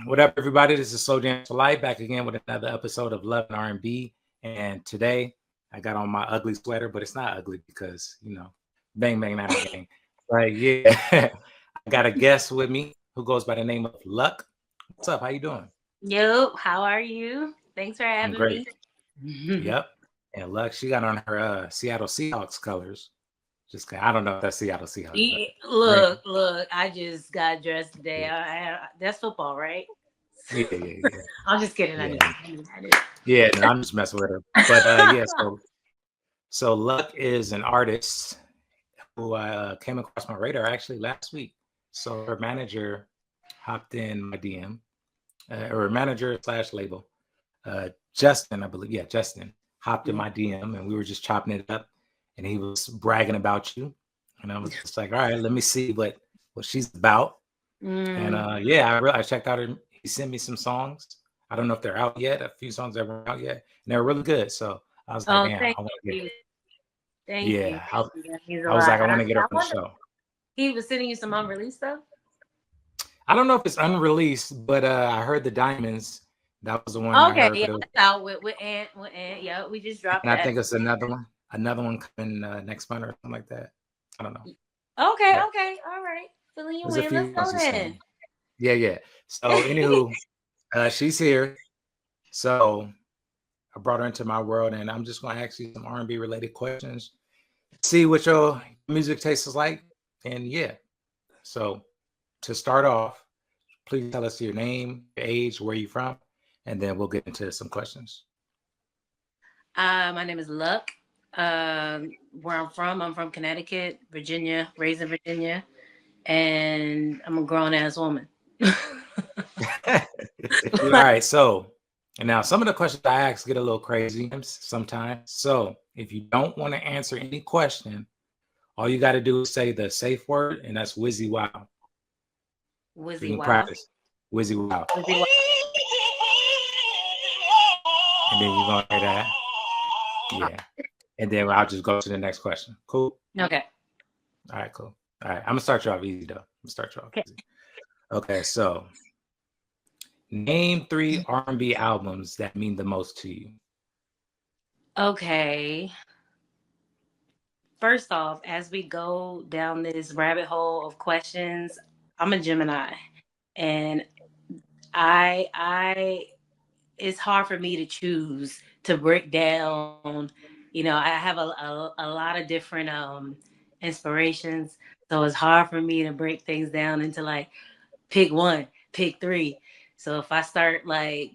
What up, everybody? This is Slowjams4life back again with another episode of Love and R&B. And today I got on my ugly sweater, but it's not ugly because, bang, bang, not a gang. Right, yeah. I got a guest with me who goes by the name of Luck. What's up? How you doing? Yo, how are you? Thanks for I'm having great. me. Yep. And Luck, she got on her Seattle Seahawks colors. I don't know if that's Seattle Seahawks, but right. Look, I just got dressed today. Yeah, That's football, right? yeah. I'm just kidding. I Yeah. knew. Yeah, no, I'm just messing with her. But yeah, so Luck is an artist who came across my radar actually last week. So her manager hopped in my DM, or manager slash label, Justin, I believe. Yeah, Justin hopped in my DM, and we were just chopping it up, and he was bragging about you, and I was just like, all right, let me see what she's about. And yeah, I checked out her. He sent me some songs. I don't know if they're out yet. A few songs that weren't out yet, and they're really good. So I was like, Oh, damn, thank I want to get. you. Thank you. Yeah, Thank you. That means a I was lot. like, I want to get her I on the wonder, show. he was sending you some unreleased stuff? I don't know if it's unreleased, but I heard the Diamonds. That was the one I Okay, heard, yeah, but that's out with Ant. With Ant. Yeah, we just dropped and I that. think it's another one coming next month or something like that. I don't know, Okay, but okay. All right. Filling you there's a in. Let's few go songs he sent then. me. Yeah. So, anywho, she's here. So I brought her into my world, and I'm just gonna ask you some R&B related questions, see what your music taste is like, and yeah. So to start off, please tell us your name, your age, where you from, and then we'll get into some questions. My name is Luck. Where I'm from Connecticut, Virginia, raised in Virginia, and I'm a grown ass woman. All right, so and now some of the questions I ask get a little crazy sometimes. So if you don't want to answer any question, all you got to do is say the safe word, and that's Wizzy Wow. So Wizzy you can wow. practice Wizzy Wow, Wizzy wow. and then you're gonna hear that, yeah, and then I'll just go to the next question. Cool. Okay. All right, cool. All right, I'm gonna start you off easy though. Okay. Okay, so name 3 R&B albums that mean the most to you. Okay. First off, as we go down this rabbit hole of questions, I'm a Gemini, and I it's hard for me to choose to break down. I have a lot of different inspirations, so it's hard for me to break things down into like pick one, pick three. So if I start like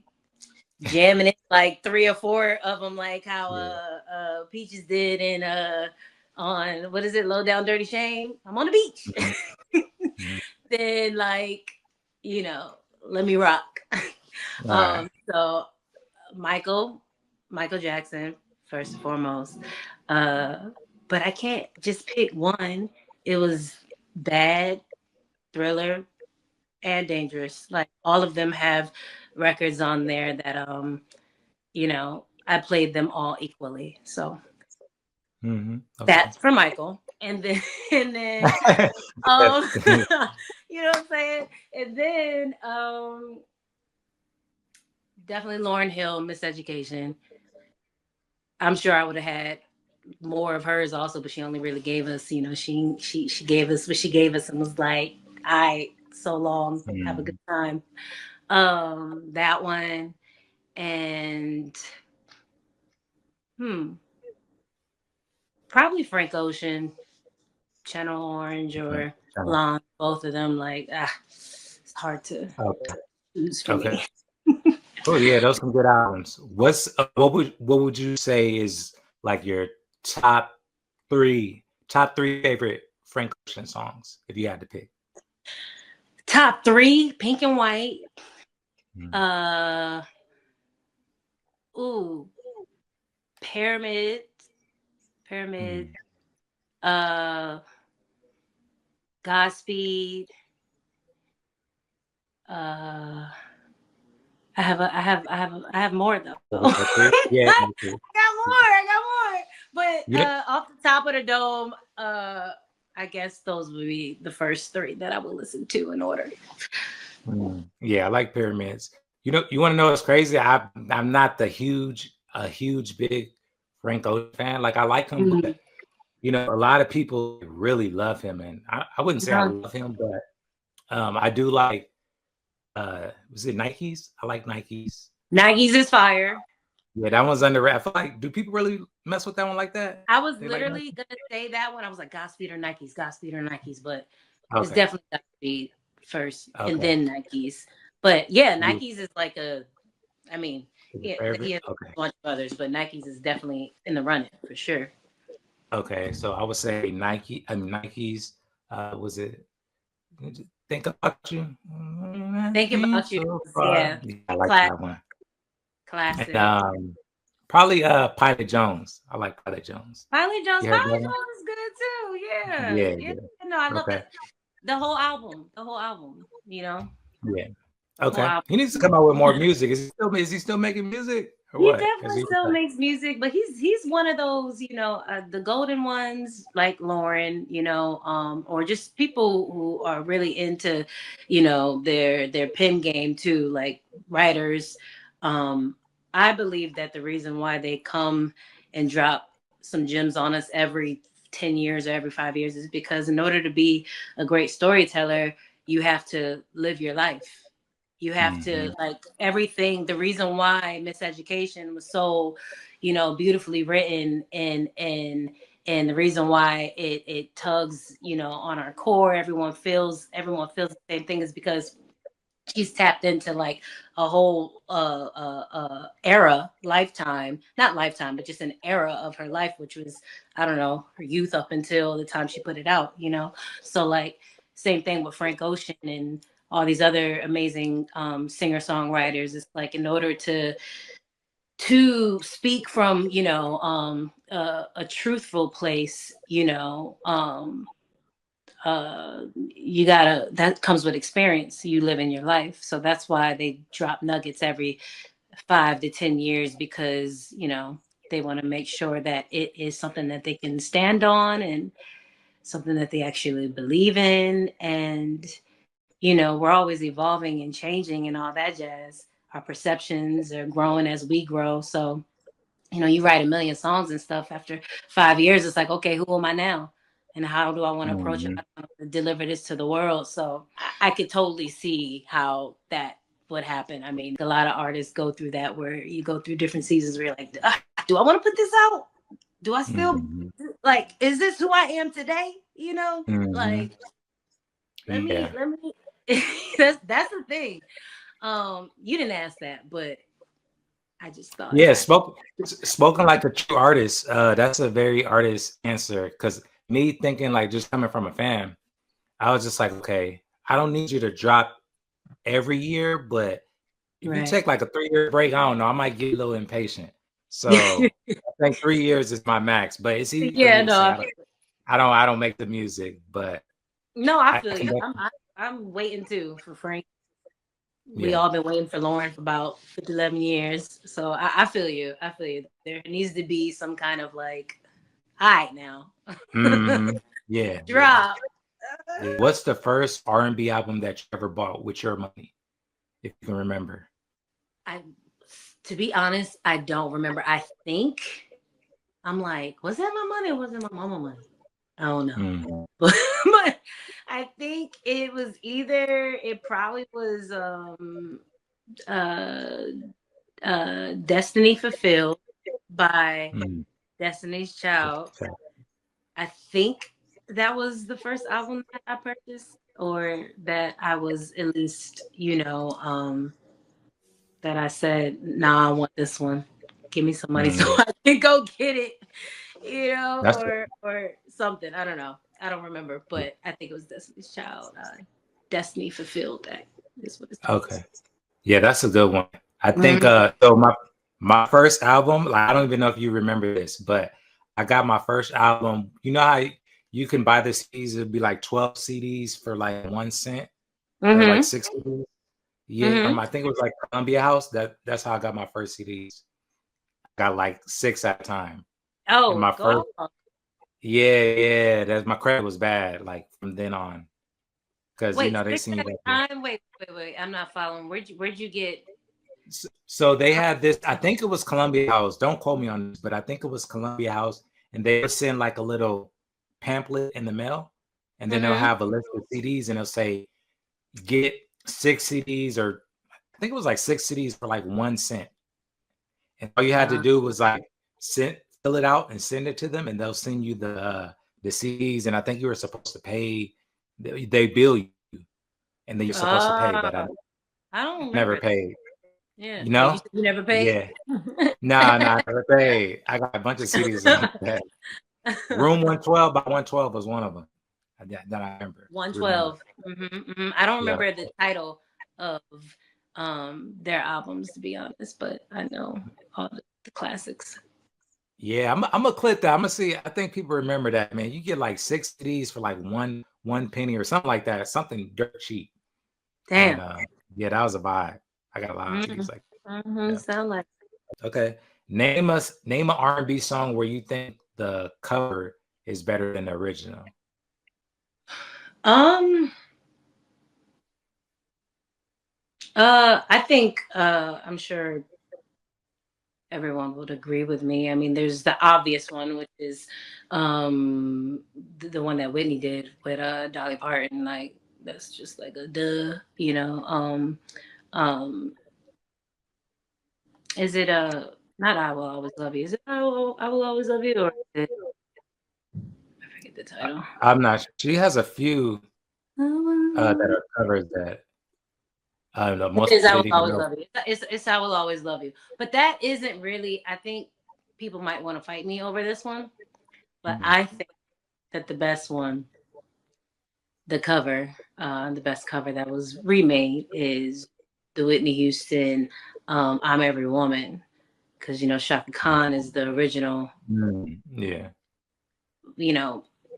jamming it like three or four of them, like how Yeah. Peaches did in on what is it, Low Down Dirty Shame, I'm on the beach. Mhm. Mhm. Then like, let me rock. All right. So Michael, Michael Jackson, first and foremost. Uh, but I can't just pick one. It was Bad, Thriller, and Dangerous. Like all of them have records on there that I played them all equally. So Okay. that's for Michael. And then and then um you know what I'm saying? And then definitely Lauren Hill, Miseducation. I'm sure I would have had more of hers also, but she only really gave us, she gave us what she gave us and was like, I so long, have a good Mhm. time. That one, and hmm, probably Frank Ocean, Channel Orange, Mhm. or Blonde. Both of them, like it's hard to Okay. choose for Okay. me. Cool. Yeah, those some good albums. What would you say is like your top top three favorite Frank Ocean songs if you had to pick? Top three: Pink and White. Mhm. Uh, ooh, Pyramid, Pyramid. Mhm. Uh, Godspeed. Uh, I have more though. Those are three? Yeah. Okay. I got more. But You didn't, off the top of the dome, I guess those would be the first three that I would listen to in order. Yeah, I like pyramids. You want to know what's crazy? I'm not a huge big Frank Ocean fan. Like I like him, Mm. but a lot of people really love him, and I wouldn't say I Uh-huh. love him, but I do like. Was it Nikes? I like Nikes. Nikes is fire. Yeah, that one's underrated. I feel like, do people really mess with that one like that? I was They like literally Nike? gonna say that one. I was like Godspeed or Nikes, Godspeed or Nikes, but it's Okay, definitely Godspeed first and okay. then Nikes. But yeah, You Nikes is like I mean, is your yeah, he favorite? has Okay, a bunch of others, but Nikes is definitely in the running for sure. okay. So I would say Nike. I mean Nikes. Was it? Think about you. Think Came about you. so Yeah, far. Yeah, I like class, that one. And classic. probably Pilot Jones. I like Pilot Jones. Pilot Jones, You heard that Pilot one? Jones is good too. Yeah, Yeah, yeah. yeah. No, I love Okay. that. The whole album, Yeah. whole Okay. album. He needs to come out with more music. Is he still making music or He what? Is definitely he still makes music, but he's one of those, the golden ones like Lauren, or just people who are really into, their pen game too, like writers. Um, I believe that the reason why they come and drop some gems on us every 10 years or every 5 years is because in order to be a great storyteller, you have to live your life. You have Mm-hmm. to like everything. The reason why Miseducation was so, beautifully written and the reason why it tugs, on our core. Everyone feels the same thing is because she's tapped into like a whole era, lifetime, not lifetime, but just an era of her life, which was, I don't know, her youth up until the time she put it out. So like same thing with Frank Ocean and all these other amazing singer songwriters. It's like in order to speak from a truthful place, you gotta, that comes with experience you live in your life. So that's why they drop nuggets every 5 to 10 years, because they want to make sure that it is something that they can stand on and something that they actually believe in. And we're always evolving and changing and all that jazz. Our perceptions are growing as we grow. So you write a million songs and stuff. After 5 years, it's like, okay, who am I now? And how do I want to approach it? Mm-hmm. How do I want to deliver this to the world? So I could totally see how that would happen. I mean, a lot of artists go through that, where you go through different seasons where you're like, do I want to put this out? Do I still Mm-hmm. like, is this who I am today? Mm-hmm. Like, let me, Yeah. let me, that's the thing. You didn't ask that, but I just thought Yeah, I, spoken like a true artist. That's a very artist answer. Because me thinking like just coming from a fan, I was just like, okay, I don't need you to drop every year, but if you right. take like a 3 year break, I don't know, I might get a little impatient. So I think 3 years is my max. But it's easy for me Yeah, to no, say I don't make the music, but no, I I feel can you. definitely, I'm waiting too for Frank. We yeah. all been waiting for Lauren for about 11 years. So I feel you. I feel you. There needs to be some kind of like, all right now. Hmm. Yeah, yeah. Drop. Yeah. What's the first R&B album that you ever bought with your money, if you can remember? I To be honest, I don't remember. I think I'm like, was that my money or was it my mama money? I don't know. Mhm. But I think it probably was uh Destiny Fulfilled by Mm. Destiny's Child. I think that was the first album that I purchased, or that I was at least, that I said, nah, I want this one. Give me some money so Mm. I can go get it, That's or something. I don't know. I don't remember, but I think it was Destiny's Child. Destiny Fulfilled. That is what it's called. okay. Yeah, that's a good one. I think Mhm. so my first album, like I don't even know if you remember this, but I got my first album. You know how you can buy the CDs, it'd be like 12 CDs for like 1 cent or like Mhm. 6 CDs. Yeah, Mhm. I think it was like Columbia House. That's how I got my first CDs. I got like 6 at a time. And Oh, my first go. yeah, yeah, that's my credit was bad, like from then on. because Wait, they 6 seen you at back a there. time. Wait. I'm not following. Where'd you get? So they had this. I think it was Columbia House. Don't quote me on this, but I think it was Columbia House, and they would send like a little pamphlet in the mail, and then they'll Mm-hmm. have a list of CDs, and they'll say get 6 CDs, or I think it was like 6 CDs for like 1 cent. And all you had to do was like fill it out and send it to them, and they'll send you the CDs. And I think you were supposed to pay. They bill you, and then you're supposed to pay. But I I don't never remember. paid. Yeah. You Wait, you know? said you never paid? Yeah. Nah, I never paid. I got a bunch of CDs like that. Room 112 by 112 was one of them. That I remember. 112. I don't Yeah. remember the title of their albums, to be honest, but I know all the classics. Yeah, I'm gonna click that. I'm gonna see. I think people remember that, man. You get like 6 CDs for like one penny or something like that. Something dirt cheap. Damn. And yeah, that was a vibe. I got a lot of CDs like that. Yeah. Sound like. Okay. Name an R&B song where you think the cover is better than the original. I think I'm sure everyone would agree with me. I mean, there's the obvious one, which is the one that Whitney did with Dolly Parton. Like that's just like a duh, you know. Is it not I Will Always Love You? Is it I Will Always Love You, or is it, I forget the title. I'm not sure. She has a few that are covers that most It is I people Will didn't even Always know. Love You. It's I Will Always Love You. But that isn't really, I think people might want to fight me over this one, but I think that the best one, the best cover that was remade is the Whitney Houston I'm Every Woman. Because, Shaka Khan is the original. Yeah.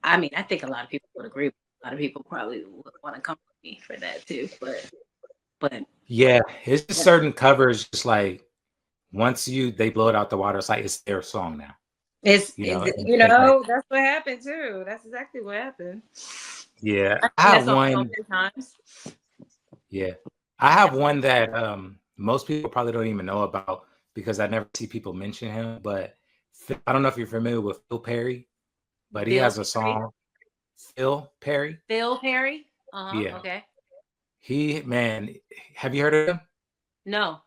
I mean, I think a lot of people would agree. A lot of people probably would want to come with me for that too. But Yeah, it's just certain covers, just like once they blow it out the water, it's like it's their song now. It's like, that's what happened too. That's exactly what happened. Yeah, I I think have that's on so one. many times. Yeah, I have one that most people probably don't even know about because I never see people mention him. But I don't know if you're familiar with Phil Perry, but he has a song. Phil Perry. Phil Perry. Yeah. Okay. Man, have you heard of him? No.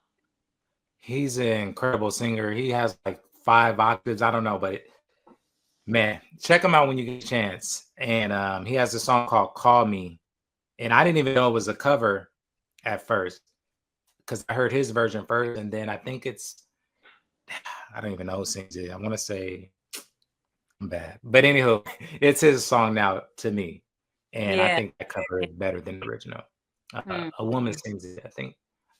He's an incredible singer. He has like 5 octaves. I don't know, but man, check him out when you get a chance. And he has a song called "Call Me," and I didn't even know it was a cover at first because I heard his version first, and then I think I don't even know who sings it. I want to say I'm bad, but anyhow, it's his song now to me, and I Yeah. think that cover is better than the original. A woman sings it.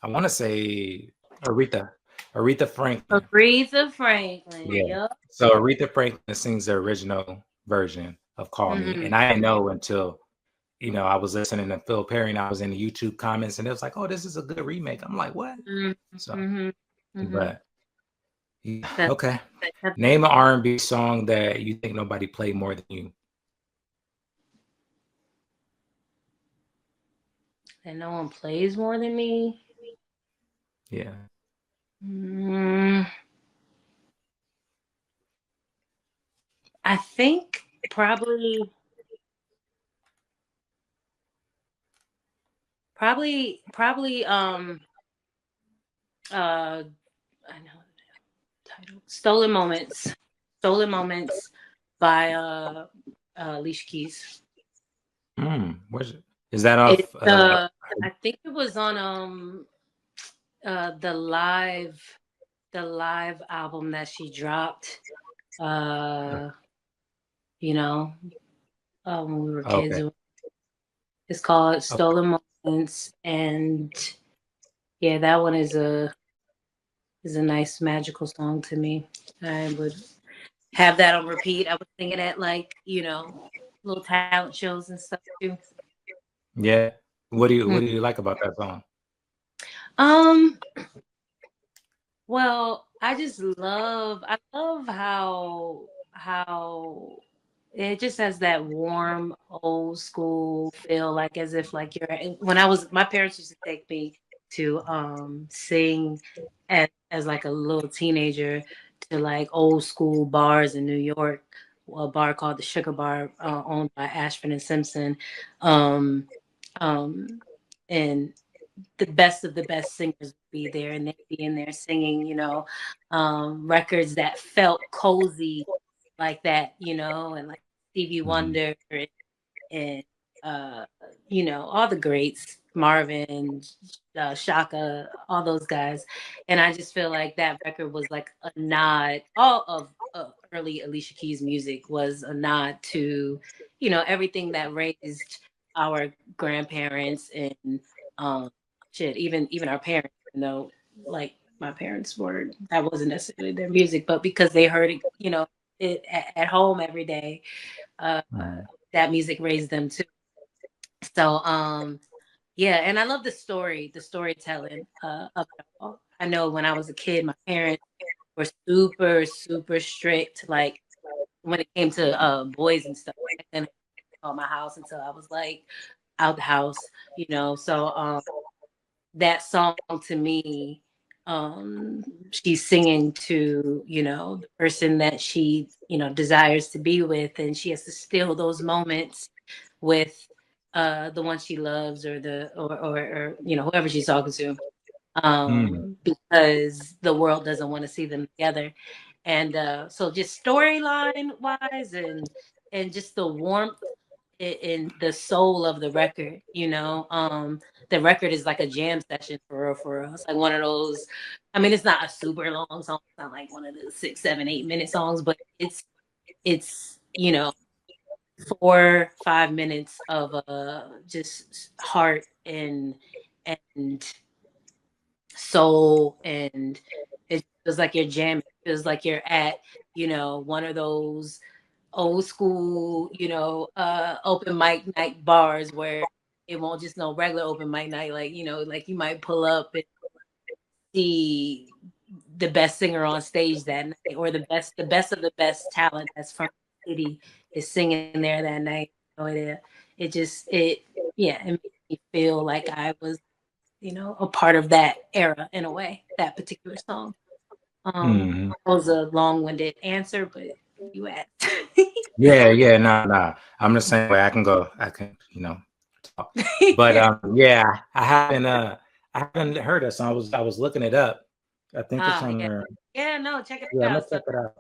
I want to say Aretha Franklin. Aretha Franklin. Yeah. Yep. So Aretha Franklin sings the original version of "Call Me," and I didn't know until I was listening to Phil Perry, and I was in the YouTube comments, and it was like, "Oh, this is a good remake." I'm like, "What?" So, but yeah, okay. Name an R&B song that you think nobody played more than you. That no one plays more than me. Yeah. I think probably I know the title. Stolen Moments by Alicia Keys. Where's it? Is that off I think it was on the live album that she dropped when we were kids. okay. It's called Stolen Moments, and yeah, that one is a nice magical song to me. I would have that on repeat. I was singing it like little talent shows and stuff too. Yeah. What do you like about that song? Well, I love how it just has that warm old school feel, like as if like you're my parents used to take me to sing as like a little teenager to like old school bars in New York, a bar called the Sugar Bar, owned by Ashford and Simpson. um um and the best of the best singers would be there, and they'd be in there singing, records that felt cozy like that, and like Stevie Mm-hmm. Wonder and all the greats, Marvin, Shaka, all those guys. And I just feel like that record was like a nod. All of early Alicia Keys music was a nod to, everything that raised our grandparents and um, shit, even our parents. Like my parents were, that wasn't necessarily their music, but because they heard it, it at home every day, uh, Mm-hmm. that music raised them too. So yeah, and I love the storytelling of it all. I know when I was a kid, my parents were super, super strict. Like when it came to boys and stuff, I couldn't call my house until I was like out the house, So that song to me, she's singing to, the person that she, desires to be with, and she has to steal those moments with the one she loves, or or whoever she's talking to, because the world doesn't want to see them together. And so just storyline wise, and just the warmth in the soul of the record, the record is like a jam session for real. It's like one of those, I mean, it's not a super long song, it's not like one of the 6 7 8 minute songs, but it's 4 5 minutes of just heart and soul, and it feels like you're jamming. It feels like you're at, one of those old school, open mic night bars where it won't just no regular open mic night, like, like you might pull up and see the best singer on stage that night, or the best of the best talent that's from the city is singing there that night. It just yeah, it made me feel like I was, a part of that era in a way, that particular song. Mm-hmm. That was a long-winded answer, but you asked. Yeah, nah. I'm the same way. I can, talk. But yeah, I haven't heard that song. I was looking it up. I think it's on Yeah. there. Yeah, no, check it Yeah, I'm gonna out. So check it out.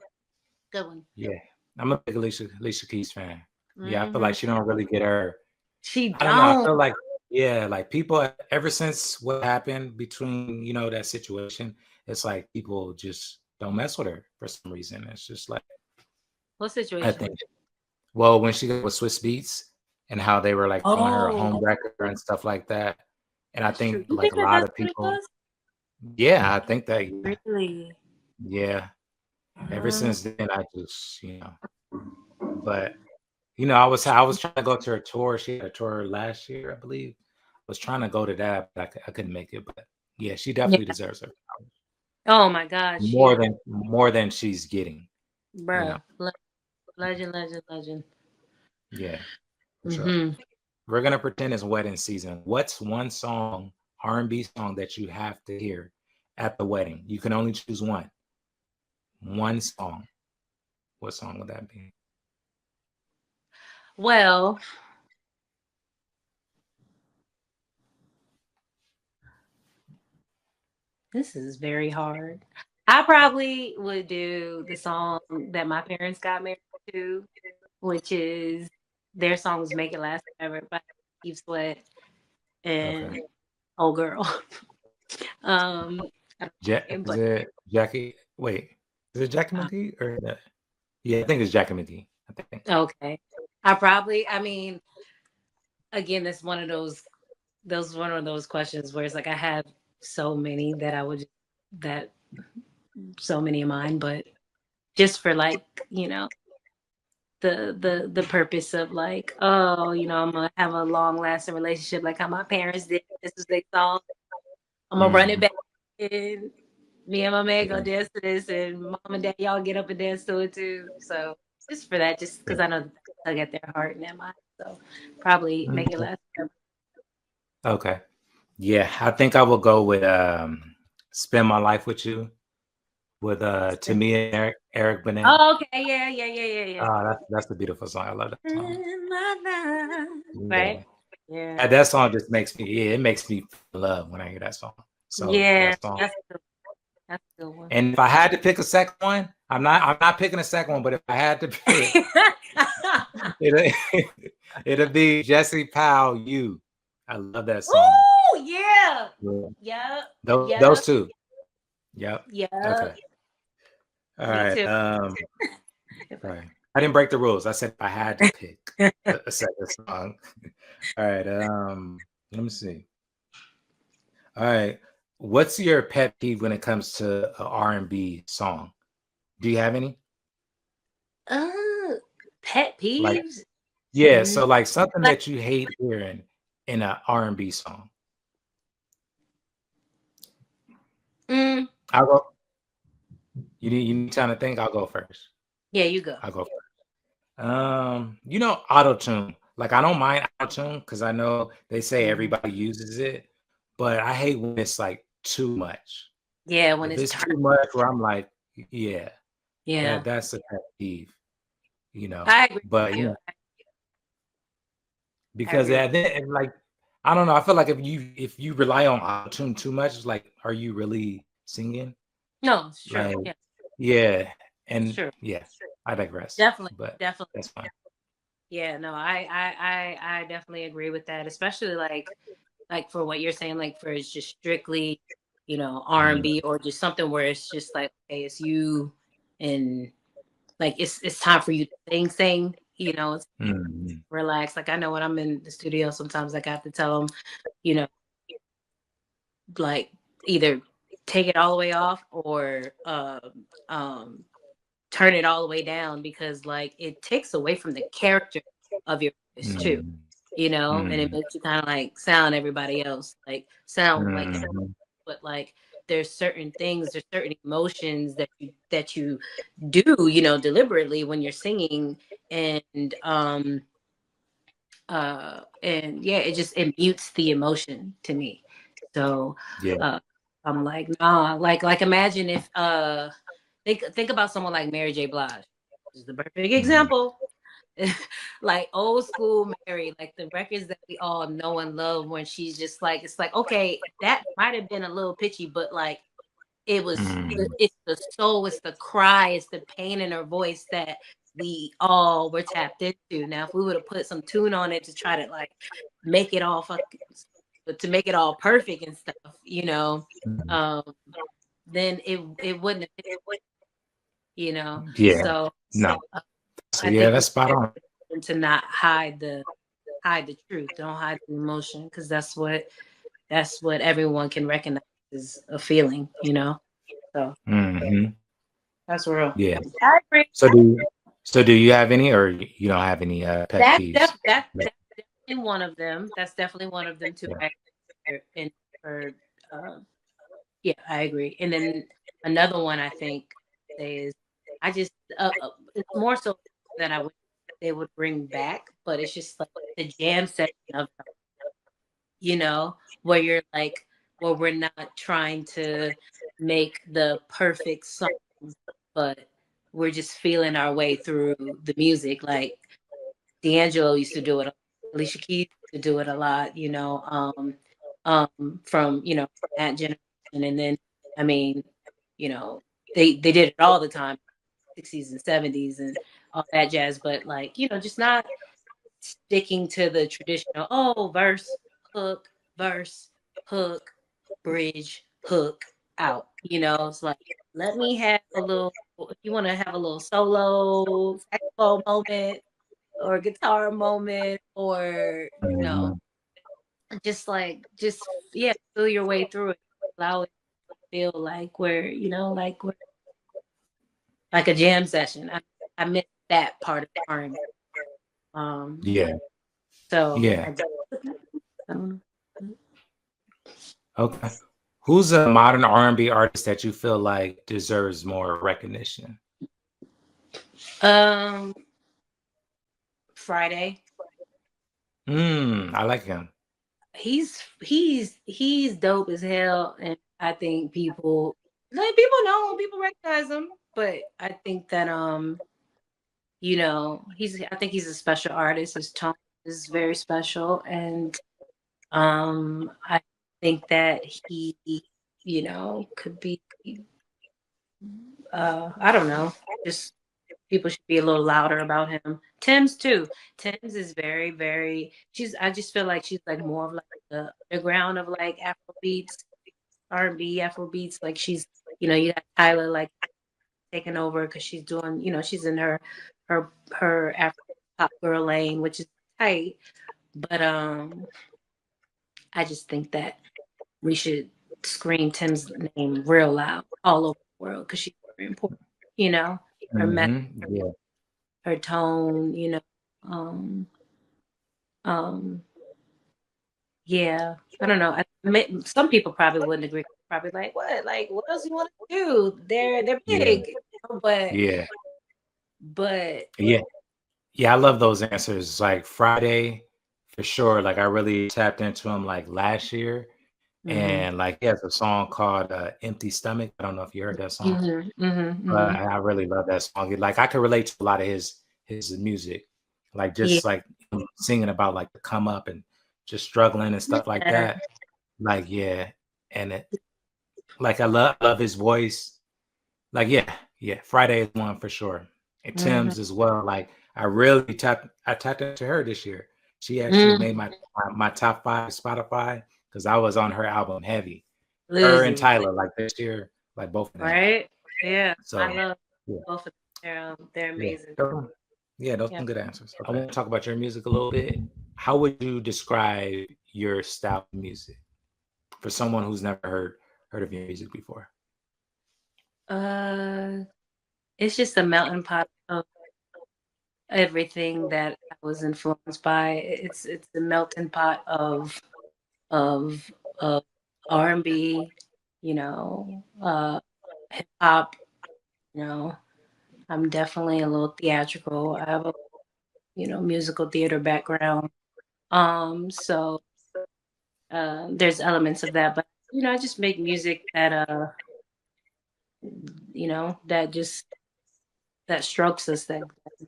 good one. Yeah, I'm a big Alicia Keys fan. Yeah, I feel Hmm. like she don't really get her. She I don't know. I don't. feel like, yeah, like people ever since what happened between, that situation, it's like people just don't mess with her for some reason. It's just like, What I situation? think, well, when she got with Swiss Beats and how they were like calling her a Oh, home wrecker and stuff like that. And I that's true. think You like think a that lot that's of what it people, was? yeah, I think that, yeah, Really? yeah. Ever Uh, since then, I just, but I was trying to go to her tour. She had a tour last year, I believe. I was trying to go to that, but I couldn't make it. But yeah, she definitely yeah. deserves her Oh my God, more than she's getting. You know, bruh. Legend, legend, legend. yeah, for sure. Hmm. We're gonna pretend it's wedding season. What's one song, R&B song that you have to hear at the wedding? You can only choose one. One song. What song would that be? Well, this is very hard. I probably would do the song that my parents got married to, which is their songs "Make It Last Forever" by Steve Sweat Okay. and "Oh Girl." I don't know, Is but it Jackie? Wait, is it Jackie uh, McGee or that? Yeah, I think it's Jackie McGee. I think. okay. I mean, again, that's one of those questions where it's like I have so many that I would that so many of mine, but just for like, the purpose of like, oh, I'm gonna have a long lasting relationship like how my parents did. This is their song. I'm gonna run it Mhm. back, and me and my man go Yeah, dance to this, and mom and dad y'all get up and dance to it too. So just for that, just because yeah. I know tug at their heart and their mind. So probably make it last forever. Okay. Yeah, I think I will go with Spend My Life With You with Tamia and Eric Benet. Oh, okay, yeah. That's a beautiful song. I love that song. Right? Yeah. Yeah. That song just makes me, it makes me feel love when I hear that song. So Yeah, that song. that's a good one. And if I had to pick a second one, I'm not picking a second one, but if I had to pick, it'll be Jesse Powell, You. I love that song. Oh, yeah. Yeah. Yep. Those two. Yep. Yep. Okay. All Me right. too. Right. I didn't break the rules. I said I had to pick a second song. All right. Let me see. All right. What's your pet peeve when it comes to an R&B song? Do you have any? Pet Like, peeves? yeah, so like something Like, that you hate hearing in an R&B song. I'll go. You need time to think. I'll go first. yeah, you go. I'll go first. Auto tune. Like I don't mind auto tune because I know they say everybody uses it, but I hate when it's like too much. Yeah, when If it's it's too much, where I'm like, yeah, yeah. that's a pet peeve. I agree But with you. because then like I don't know. I feel like if you rely on auto tune too much, it's like, are you really singing? No, it's true. Like, Yeah, yeah, it's and true. yeah, I digress. Definitely. But that's fine. Yeah, no, I definitely agree with that, especially like for what you're saying, like for it's just strictly, R&B or just something where it's just like, okay, it's you and like it's time for you to sing, it's relax. Like I know when I'm in the studio, sometimes like I have to tell them, like either take it all the way off or turn it all the way down because like it takes away from the character of your voice too, and it makes you kind of like sound everybody else, like sound like, but like there's certain things, there's certain emotions that you do, deliberately when you're singing, and yeah, it mutes the emotion to me. So I'm like, nah, like imagine if think about someone like Mary J. Blige. This is the perfect example. Like old school Mary, like the records that we all know and love, when she's just like, it's like, okay, that might have been a little pitchy, but like it's the soul, it's the cry, it's the pain in her voice that we all were tapped into. Now, if we would have put some tune on it to try to like make it all to make it all perfect and stuff, then it wouldn't have, Yeah. So No. So I yeah, think that's spot on. to not hide the truth, don't hide the emotion, because that's what everyone can recognize as a feeling, So that's real. Yeah. I agree. So do you have any, or you don't have any pet peeves? That's definitely one of them. That's definitely one of them too. And for yeah, I agree. And then another one I think is, I just it's more so that I wish they would bring back, but it's just like the jam session of, where you're like, well, we're not trying to make the perfect song, but we're just feeling our way through the music. Like D'Angelo used to do it, Alicia Keys used to do it a lot, from that generation. And then I mean, they did it all the time, 60s and 70s and all that jazz, but like, just not sticking to the traditional, verse, hook, bridge, hook, out. It's like, let me have a little, if you want to have a little solo saxophone moment or guitar moment, or just feel your way through it. Allow it to feel like we're like a jam session. I miss that part of the R&B. Yeah. So Yeah. I don't know. Okay. Who's a modern R&B artist that you feel like deserves more recognition? Fridayy. I like him. He's dope as hell, and I think people know him, people recognize him, but I think that I think he's a special artist. His tone is very special, and I think that he could be I don't know, just people should be a little louder about him. Tim's too. Tim's is very, very. I just feel like she's like more of like the underground of like Afro beats, R&B, Afro beats. Like she's, you got Tyler like taking over because she's doing, she's in her Afro pop girl lane, which is tight. But I just think that we should scream Tim's name real loud all over the world because she's very important. Her Yeah. her tone, um, um, yeah, I don't know. Some people probably wouldn't agree. Probably like, what? Like, what else you want to do? They're big, but Yeah. but Yeah. Yeah. I love those answers. Like Fridayy, for sure. Like I really tapped into him like last year. mm-hmm, And like he has a song called Empty Stomach. I don't know if you heard that song. mm-hmm, mm-hmm, But mm-hmm. I really love that song. Like I can relate to a lot of his music. Like Yeah, just like singing about like the come up and just struggling and stuff like yeah. that. Like, yeah. And it like I love his voice. Like, yeah, Fridayy is one for sure. And Mm-hmm, Tim's as well. Like I tapped into her this year. She actually mm-hmm. made my top 5 Spotify because I was on her album heavy. Her and Losing, Tyler, like this year, like both of them. right? Yeah, I So love yeah, both of them. They're yeah. amazing. Those Yeah. some good answers. I want to talk about your music a little bit. How would you describe your style of music for someone who's never heard of your music before? Uh, it's just a melting pot of everything that I was influenced by. It's the melting pot of of R&B, hip hop. You know, I'm definitely a little theatrical. I have a musical theater background. So there's elements of that, but I just make music that that just that strokes us, that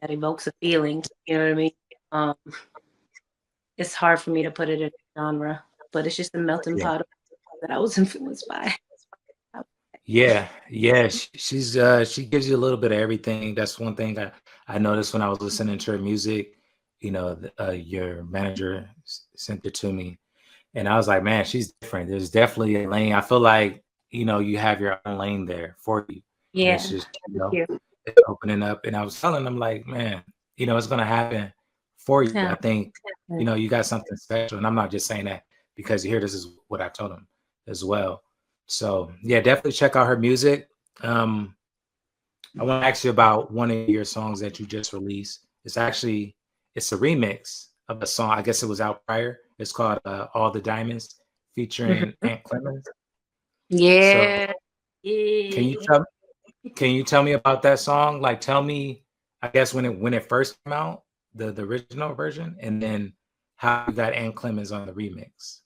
evokes a feeling. You know what I mean? Um, it's hard for me to put it in a genre, but it's just a melting Yeah. pot of that I was influenced by. Yeah. She gives you a little bit of everything. That's one thing I noticed when I was listening to her music. Your manager sent it to me, and I was like, man, she's different. There's definitely a lane. I feel like you have your own lane there for you, and it's Yeah, just thank you. it's opening up. And I was telling them like, man, it's gonna happen for you. Yeah. I think you got something special, and I'm not just saying that because here. This is what I told them as well. So yeah, definitely check out her music. Um, I want to ask you about one of your songs that you just released. It's a remix of a song. I guess it was out prior. It's called "All the Diamonds" featuring Mhm. Ant Clemens. So Yeah. can you Yeah. tell can you tell me about that song? Like, tell me, I guess when it first came out, the original version, and then how you got Ant Clemens on the remix,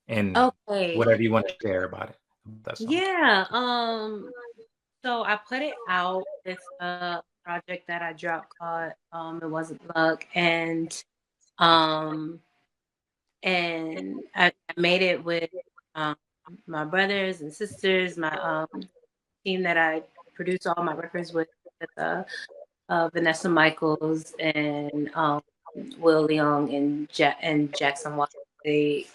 and Okay. whatever you want to share about it, about that song. Yeah. So I put it out. It's a project that I dropped called It Wasn't Luck, um and I made it with um my brothers and sisters, my team that I produce all my records with Vanessa Michaels and Will Leong and Jackson Watt. They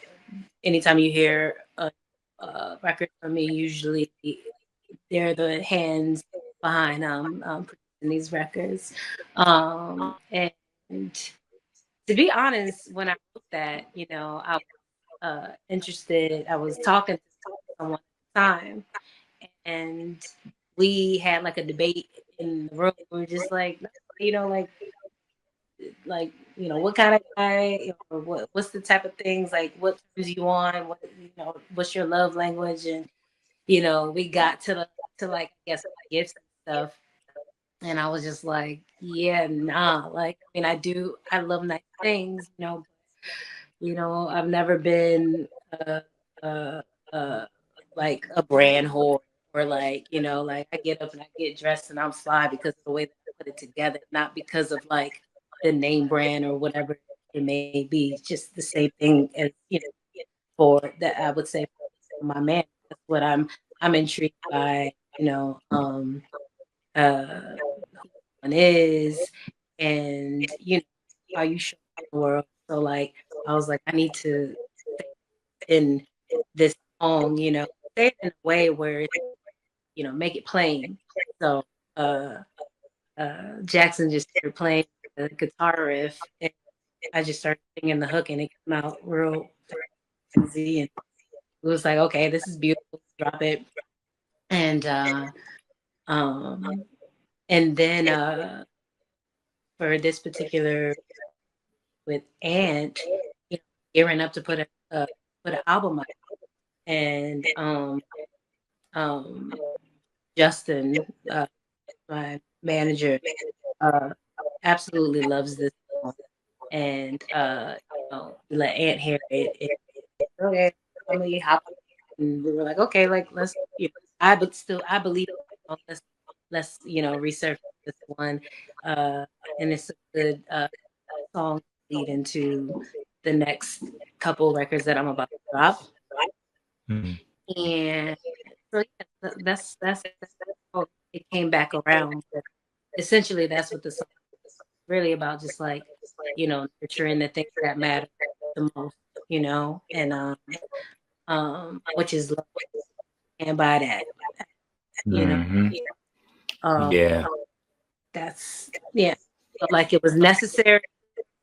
anytime you hear a record from me, usually they're the hands behind producing these records. And to be honest, when I wrote that, I was interested. I was talking to someone at the time, and we had like a debate in the room. We were just like, like what kind of guy, or what's the type of things, like what turns you on, what's your love language, and we got to like, I guess, gifts and stuff. And I was just like, yeah, nah. Like, I mean, I love nice things, I've never been uh, uh, like a brand whore or like, like I get up and I get dressed and I'm fly because of the way that I put it together, not because of like the name brand or whatever it may be. It's just the same thing as, for that I would say for my man. That's what I'm intrigued by, uh one is and how you show the world. So like I was like, I need to say in this song, say it in a way where it's, make it plain. So uh Jackson just started playing the guitar riff and I just started singing the hook and it came out real easy and it was like, okay, this is beautiful, drop it. And um and then for this particular with Ant, gearing up to put an album out. And um, Justin, my manager, uh, absolutely loves this song, and we let Ant hear it. Okay, I'm gonna hop, and we were like, okay, like let's. I believe. Let's research this one, uh, and it's a good song lead into the next couple records that I'm about to drop. Mhm. And so yeah, that's how it came back around. But essentially, that's what the song is really about. Just like nurturing the things that matter the most, and which is love. And by that, you know, Mhm. um, Yeah. yeah. Felt like it was necessary,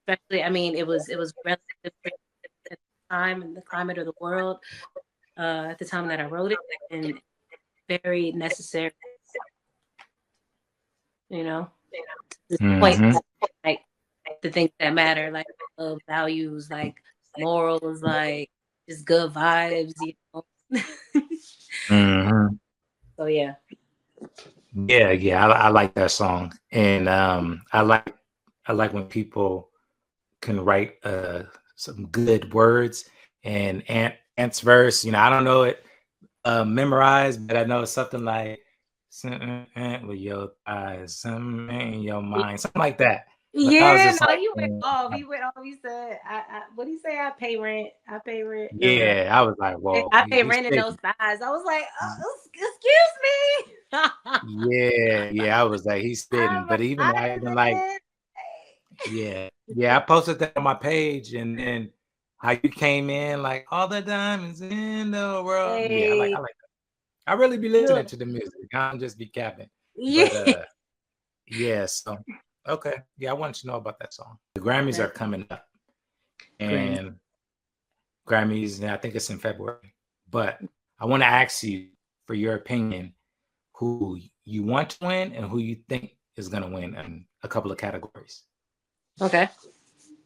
especially. I mean, it was relative at the time and the climate of the world at the time that I wrote it, and very necessary. You know, to point Mhm. like the things that matter, like values, like morals, like just good vibes. Mhm. So yeah. Yeah, yeah, I like that song, and I like when people can write some good words. And Ant's verse, I don't know it memorized, but I know it's something like "Something ain't with your eyes, something ain't in your mind," something like that. But I was Yeah, just no, like, he went off. He went off. He said, what did he say? I pay rent. I pay rent. No. yeah, I was like, whoa, I pay he's rent in those spitting. thighs. I was like, oh, excuse me. Yeah, yeah, I was like, he's spitting. But even I even like, Island. yeah, yeah, I posted that on my page, and then how you came in like all the diamonds in the world. Yeah, I Hey, like that. I really be listening look. to the music. I don't just be capping. Yeah. But yeah, so okay. Yeah, I wanted to know about that song. The Grammys are Okay. coming up, Grammy. and Grammys, and I think it's in February. But I want to ask you for your opinion, who you want to win and who you think is going to win in a couple of categories. Okay.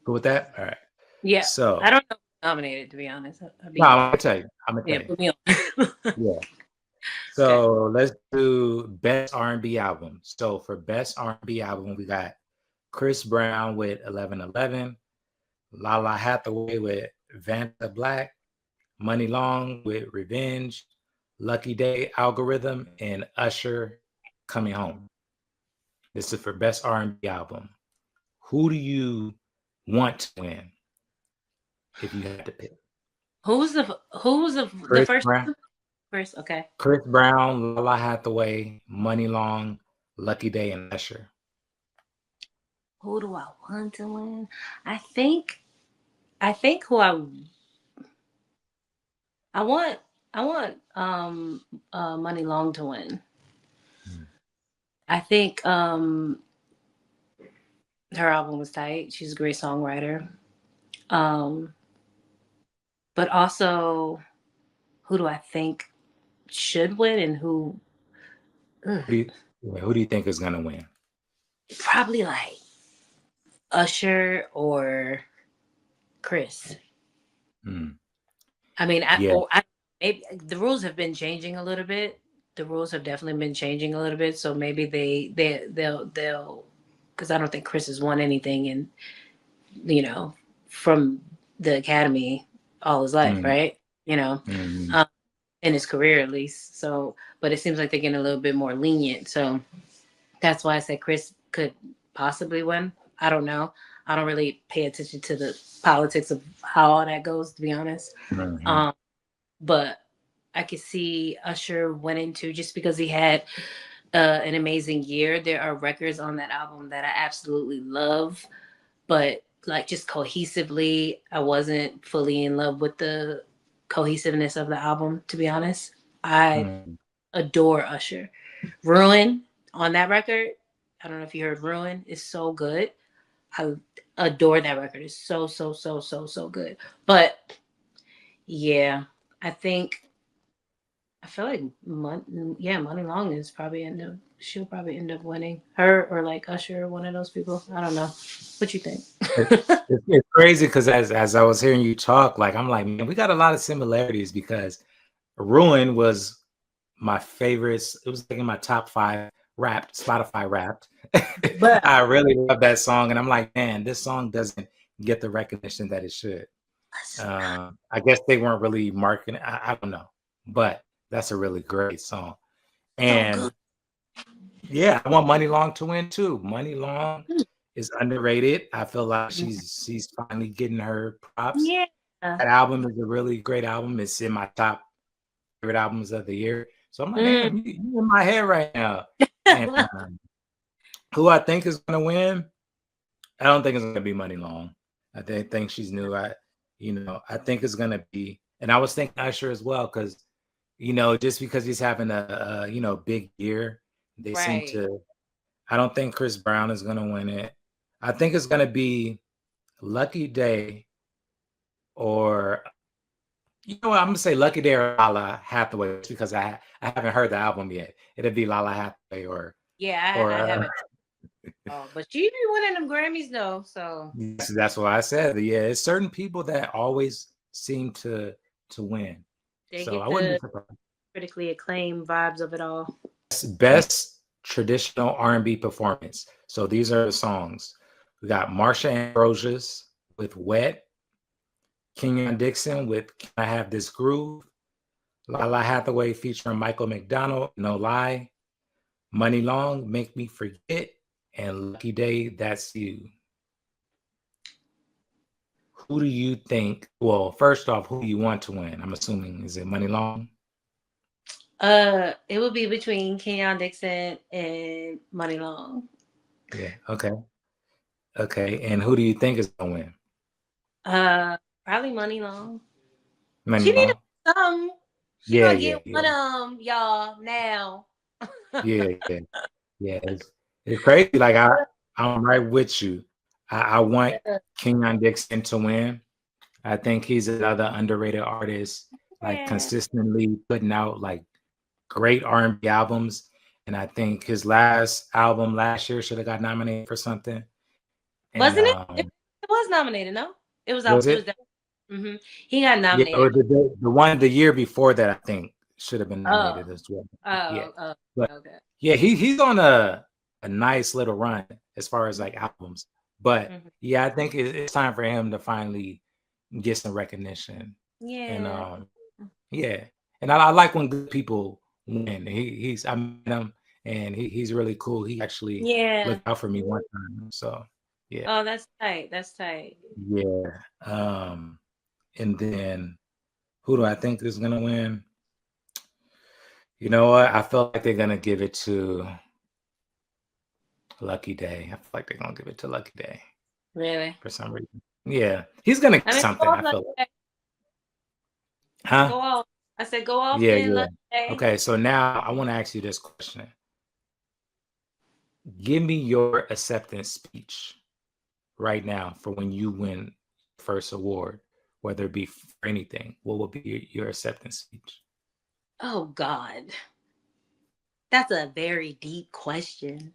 Cool with that? All right. Yeah. I So, don't know who's nominated, to be honest. I'll no, be I'm gonna tell you. I'm gonna yeah, tell you. put me on. Yeah. Okay. So let's do best R&B album. So for best R&B album, we got Chris Brown with 1111, Lala Hathaway with Vanta Black, Money Long with Revenge, Lucky Day Algorithm, and Usher Coming Home. This is for best R&B album. Who do you want to win if you had to pick? Who's the Chris first Brown, first? Okay. Chris Brown, Lala Hathaway, Money Long, Lucky Day, and Usher. Who do I want to win? I think who I want Money Long to win. Hmm. I think her album was tight. She's a great songwriter. Um but also who do I think should win and who ugh, Who do you think is gonna win? probably like Usher or Chris. Hmm. I mean, Yeah. maybe the rules have been changing a little bit the rules have definitely been changing a little bit. So maybe they'll because I don't think Chris has won anything in from the Academy all his life, Mm, right? mm, In his career at least. So, but it seems like they're getting a little bit more lenient. So that's why I said Chris could possibly win. I don't know. I don't really pay attention to the politics of how all that goes, to be honest. mhm, Um, but I could see Usher winning too, just because he had an amazing year. There are records on that album that I absolutely love, but like just cohesively, I wasn't fully in love with the cohesiveness of the album, to be honest. I mm. adore Usher. Ruin on that record, I don't know if you heard Ruin, is so good. I adore that record. It's so, so, so, so, so good. But yeah, I think I feel like Money Long is probably she'll probably end up winning. Her or like Usher, one of those people. I don't know. What you think? It, it's crazy because as I was hearing you talk, like I'm like, man, we got a lot of similarities because Ruin was my favorites. It was like in my top 5 Wrapped, Spotify Wrapped. But I really love that song, and I'm like, man, this song doesn't get the recognition that it should. I guess they weren't really marketing. I don't know, but that's a really great song. so good. And yeah, I want Money Long to win too. Money Long is underrated. I feel like she's finally getting her props. Yeah. That album is a really great album. It's in my top favorite albums of the year. So I'm like, Mm. damn, you in my head right now. And who I think is going to win? I don't think it's going to be Money Long. I think she's new. I think it's going to be, and I was thinking Usher as well because, just because he's having a big year, they seem Right. to. I don't think Chris Brown is going to win it. I think it's going to be Lucky Day or what? I'm gonna say Lucky Day or Lala Hathaway because I haven't heard the album yet. It'd be Lala Hathaway or Yeah, or I haven't. Oh, but she be winning them Grammys though. So that's what I said. Yeah, it's certain people that always seem to win. they So get I wouldn't be the surprised. critically acclaimed vibes of it all. Best traditional R&B performance. So these are the songs. We got Marsha Ambrosius with Wet, Kenyon Dixon with Can I Have This Groove, Lala Hathaway featuring Michael McDonald, No Lie, Money Long, Make Me Forget, and Lucky Day, That's You. Who do you think? Well, first off, who do you want to win? I'm assuming is it Money Long? It would be between Kenyon Dixon and Money Long. Yeah. Okay. Okay. And who do you think is gonna win? Probably Money Long. Money She need Long? to some. She Yeah. gonna Yeah. get Yeah. one of them, y'all, now. Yeah. Yeah. Yeah. It's crazy. Like I'm right with you. I want Kenyon Dixon to win. I think he's another underrated artist, like Yeah. consistently putting out like great R&B albums. And I think his last album last year should have got nominated for something. And Wasn't it? It was nominated, no? It was was out. It was it? that. He got Yeah, or nominated. the one the year before that I think should have been Oh, nominated as well. Yeah. oh, But okay. yeah, he's on a nice little run as far as like albums. But Mhm. yeah, I think it's time for him to finally get some recognition. And Yeah. yeah. And I like when good people win. I met him and he's really cool. He actually Yeah. looked out for me one time. So yeah. Oh, that's tight. That's tight. Yeah. And then who do I think is gonna win? You know what? I feel like they're gonna give it to Lucky Day. I feel like they're gonna give it to Lucky Day Really? for some reason. Yeah, he's gonna get I mean, go something. off I like feel like, that. huh? Go off. I said go off Yeah, then. yeah. Let's say. Okay, so now I want to ask you this question. Give me your acceptance speech right now for when you win first award, whether it be for anything. What will be your acceptance speech? Oh God, that's a very deep question.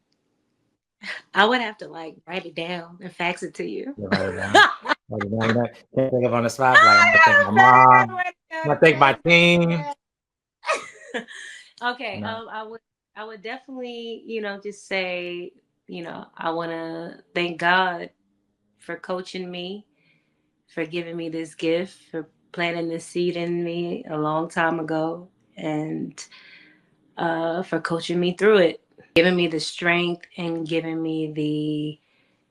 I would have to like write it down and fax it to you. Yeah, right now. Right now, you know, can't think of on the spot. Like I'm gonna thank my mom. I'm gonna thank my team. Okay. You know? I would definitely, just say, I want to thank God for coaching me, for giving me this gift, for planting this seed in me a long time ago, and for coaching me through it, giving me the strength and giving me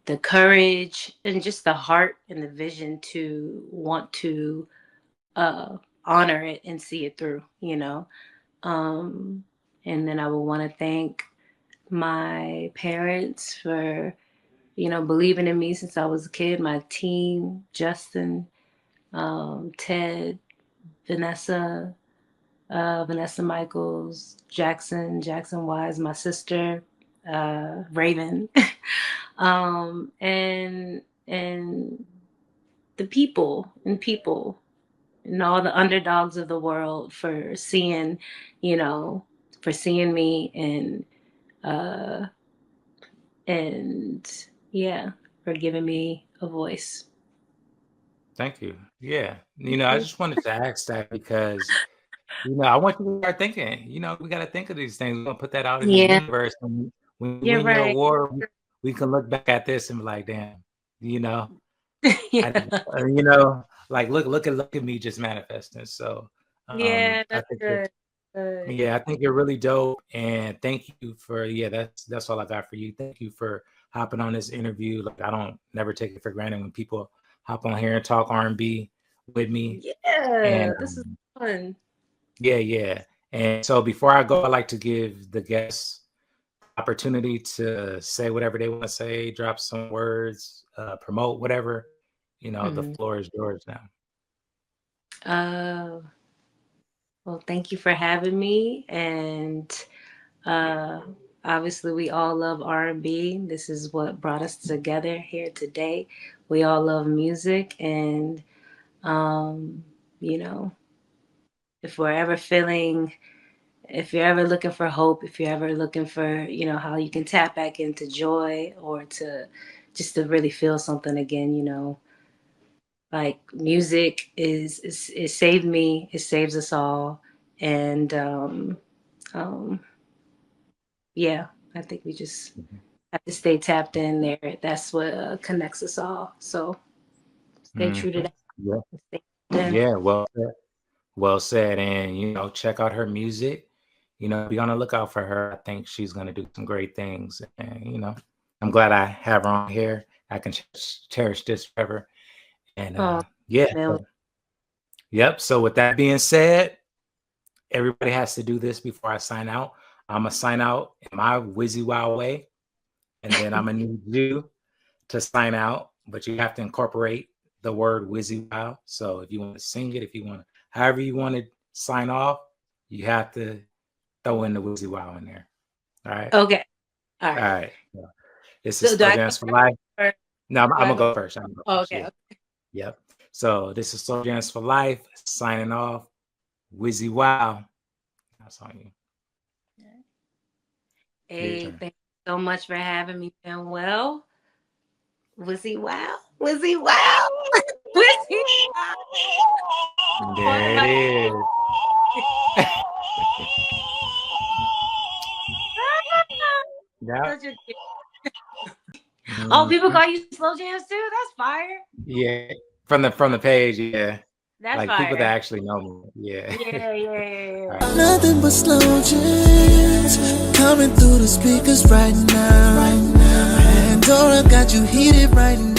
the courage and just the heart and the vision to want to honor it and see it through. Um, and then I would want to thank my parents for, believing in me since I was a kid, my team, Justin, Ted, Vanessa, Vanessa Michaels, Jackson Wise, my sister, Raven, and the people and all the underdogs of the world for seeing, for seeing me uh, and yeah, for giving me a voice. Thank you. Yeah. I just wanted to ask that because, I want you to start thinking. We got to think of these things. We're going to put that out in the Yeah, universe. When you you're win your right. award, we can look back at this and be like, damn, you know, I, Yeah, like look at me just manifesting. So, yeah, I that's think good. Good. yeah, I think you're really dope, and thank you for that's all I got for you. Thank you for hopping on this interview. Like I don't never take it for granted when people hop on here and talk R&B with me, Yeah, and this is fun. yeah. And so before I go, I like to give the guests opportunity to say whatever they want to say, drop some words, promote whatever. The Hmm. floor is yours now. Uh, well, thank you for having me, and uh, obviously we all love R&B. This is what brought us together here today. We all love music, and um, you know, if we're ever feeling, if you're ever looking for hope, if you're ever looking for, how you can tap back into joy or to just to really feel something again, like music is it saved me, it saves us all, and um, yeah, I think we just have to stay tapped in there. That's what connects us all. So stay Hmm. true to that. Yeah, Stay tapped in. yeah. Well said. And check out her music. Be on the lookout for her. I think she's gonna do some great things. And I'm glad I have her on here. I can cherish this forever. And Oh yeah. man. Yep. So with that being said, everybody has to do this before I sign out. I'm gonna sign out in my whizzy wow way, and then I'm gonna need you to sign out, but you have to incorporate the word whizzy wow. So if you want to sing it, if you want to, however you want to sign off, you have to throw in the whizzy wow in there. All right. Okay. All All right. right. Yeah. This is So do Slow I go Jams for first Life. or No, I'm do I gonna go? go first. I'm gonna go Oh, first. okay. Yeah. Yep. So this is Slow Jams for Life signing off. Whizzy wow. That's on you. Your Hey, turn. thank you so much for having me, Manuel. Wizzy wow. Wizzy wow. Wizzy wow. For There it my is. Yeah. such a Oh, people Mhm. call you slow jams too? That's fire. Yeah. From the page, yeah. That's Like people that fire. actually know me. Yeah. Yeah, yeah, yeah, All yeah. right. Nothing but slow jams coming through the speakers right now. Pandora got you heated right now.